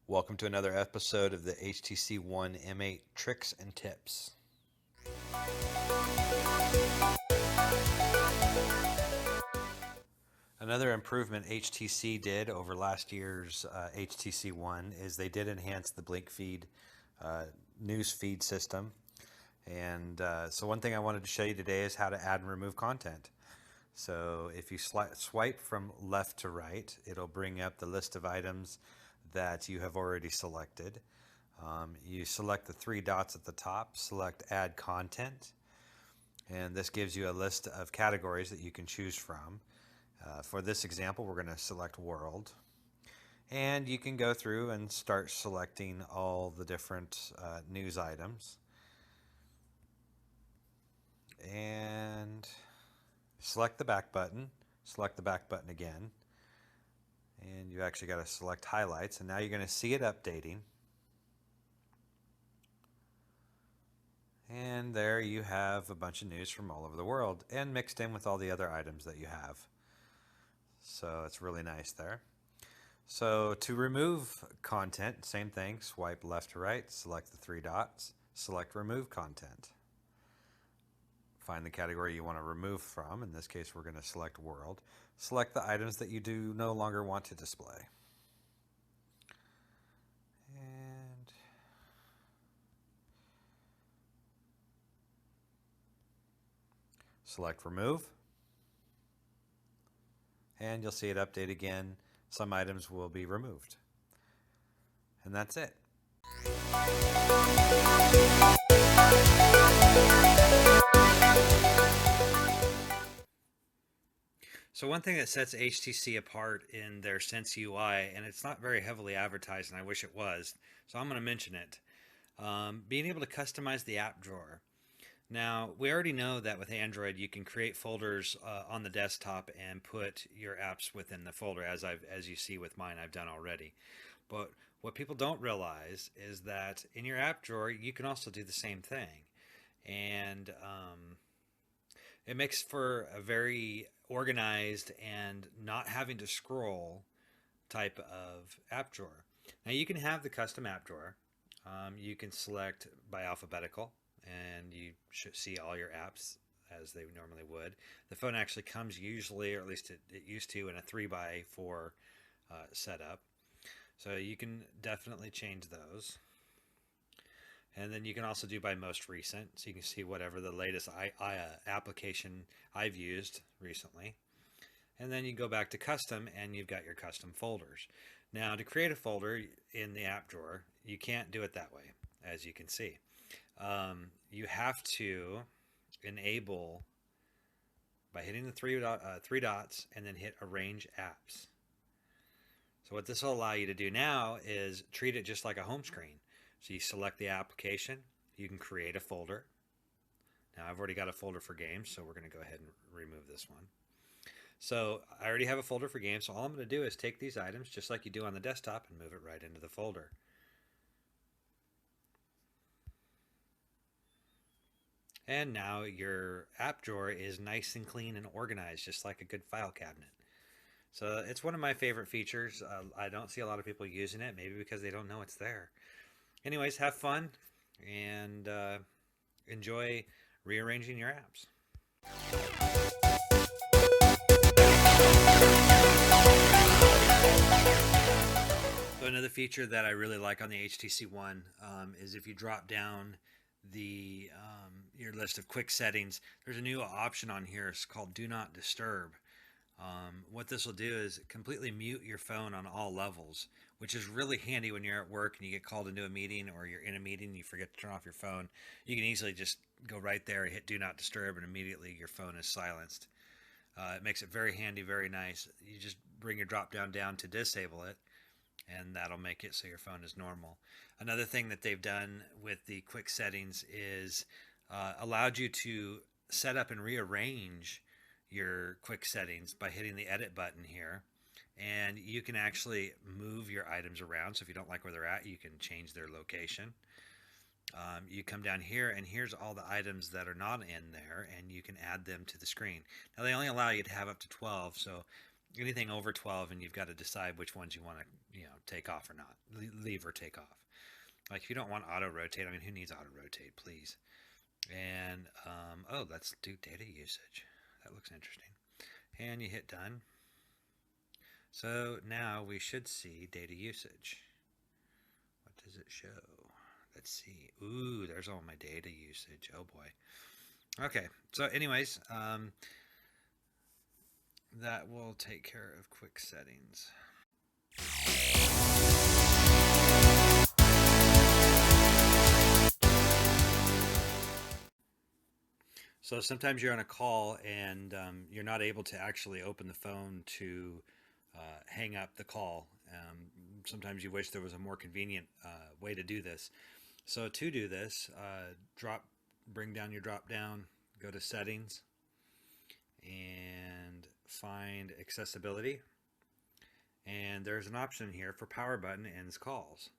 Welcome to another episode of the HTC One M8 Tricks and Tips. Another improvement HTC did over last year's HTC One is they did enhance the blink feed news feed system. So one thing I wanted to show you today is how to add and remove content. So if you swipe from left to right, it'll bring up the list of items that you have already selected. You select the three dots at the top, select Add Content, and this gives you a list of categories that you can choose from. For this example, we're going to select World, and you can go through and start selecting all the different news items. And select the back button, select the back button again, and you actually got to select highlights, and now you're going to see it updating. And there you have a bunch of news from all over the world and mixed in with all the other items that you have. So it's really nice there. So to remove content, same thing, swipe left to right, select the three dots, select Remove Content. Find the category you want to remove from. In this case, we're going to select World. Select the items that you do no longer want to display. And select Remove. And you'll see it update again. Some items will be removed. And that's it. So one thing that sets HTC apart in their Sense UI, and it's not very heavily advertised, and I wish it was, so I'm going to mention it, being able to customize the app drawer. Now, we already know that with Android, you can create folders on the desktop and put your apps within the folder, as you see with mine, I've done already. But what people don't realize is that in your app drawer, you can also do the same thing. And it makes for a very organized and not having to scroll type of app drawer. Now you can have the custom app drawer. You can select by alphabetical, and you should see all your apps as they normally would. The phone actually comes usually, or at least it used to, in a 3x4 setup. So you can definitely change those. And then you can also do by most recent, so you can see whatever the latest application I've used recently. And then you go back to custom, and you've got your custom folders. Now, to create a folder in the app drawer, you can't do it that way, as you can see. You have to enable by hitting the three dots and then hit Arrange Apps. So what this will allow you to do now is treat it just like a home screen. So you select the application, you can create a folder. Now I've already got a folder for games, so we're going to go ahead and remove this one. So I already have a folder for games, so all I'm going to do is take these items just like you do on the desktop and move it right into the folder. And now your app drawer is nice and clean and organized, just like a good file cabinet. So it's one of my favorite features. I don't see a lot of people using it, maybe because they don't know it's there. Anyways, have fun and enjoy rearranging your apps. So another feature that I really like on the HTC One is if you drop down your list of quick settings, there's a new option on here. It's called Do Not Disturb. What this will do is completely mute your phone on all levels, which is really handy when you're at work and you get called into a meeting, or you're in a meeting and you forget to turn off your phone. You can easily just go right there, hit Do Not Disturb, and immediately your phone is silenced. It makes it very handy, very nice. You just bring your drop down to disable it, and that'll make it so your phone is normal. Another thing that they've done with the quick settings is allowed you to set up and rearrange your quick settings by hitting the edit button here, and you can actually move your items around. So if you don't like where they're at, you can change their location. You come down here, and here's all the items that are not in there, and you can add them to the screen. Now they only allow you to have up to 12, so Anything over 12, and you've got to decide which ones you want to, take off or not, leave or take off. Like if you don't want auto rotate, I mean, who needs auto rotate, please? And oh, let's do data usage. That looks interesting. And you hit done. So now we should see data usage. What does it show? Let's see. Ooh, there's all my data usage. Oh boy. Okay. So anyways, that will take care of quick settings. So sometimes you're on a call and you're not able to actually open the phone to hang up the call. Sometimes you wish there was a more convenient way to do this. So to do this, bring down your drop down, go to settings, and find accessibility. And there's an option here for power button ends calls.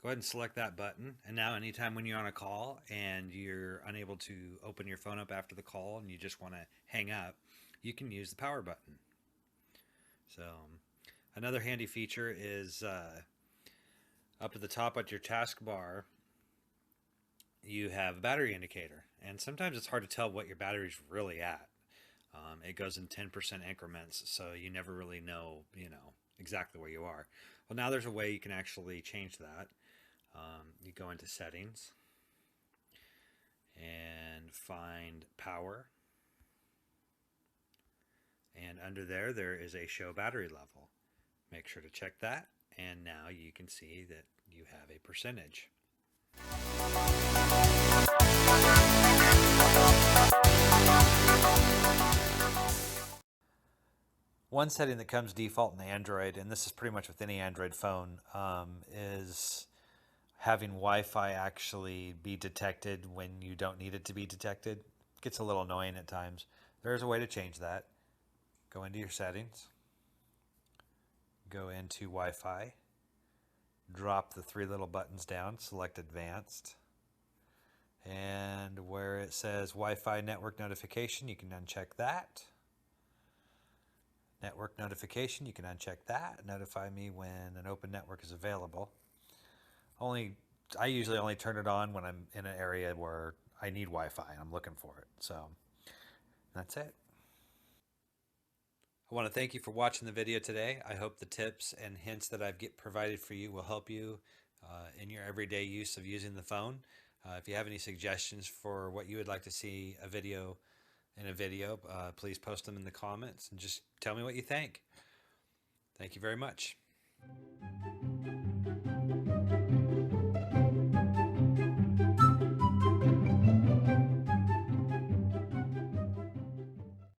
Go ahead and select that button. And now anytime when you're on a call and you're unable to open your phone up after the call and you just want to hang up, you can use the power button. So another handy feature is up at the top at your taskbar, you have a battery indicator. And sometimes it's hard to tell what your battery's really at. It goes in 10% increments, so you never really know, exactly where you are. Well, now there's a way you can actually change that. You go into settings and find power. And under there is a show battery level. Make sure to check that. And now you can see that you have a percentage. One setting that comes default in Android, and this is pretty much with any Android phone, is having Wi-Fi actually be detected when you don't need it to be detected. It gets a little annoying at times. There's a way to change that. Go into your settings, go into Wi-Fi, drop the three little buttons down, select advanced, and where it says Wi-Fi network notification, you can uncheck that. Network notification, you can uncheck that. Notify me when an open network is available. I usually only turn it on when I'm in an area where I need Wi-Fi and I'm looking for it. So that's it. I want to thank you for watching the video today. I hope the tips and hints that I've provided for you will help you in your everyday use of using the phone. If you have any suggestions for what you would like to see a video, please post them in the comments and just tell me what you think. Thank you very much.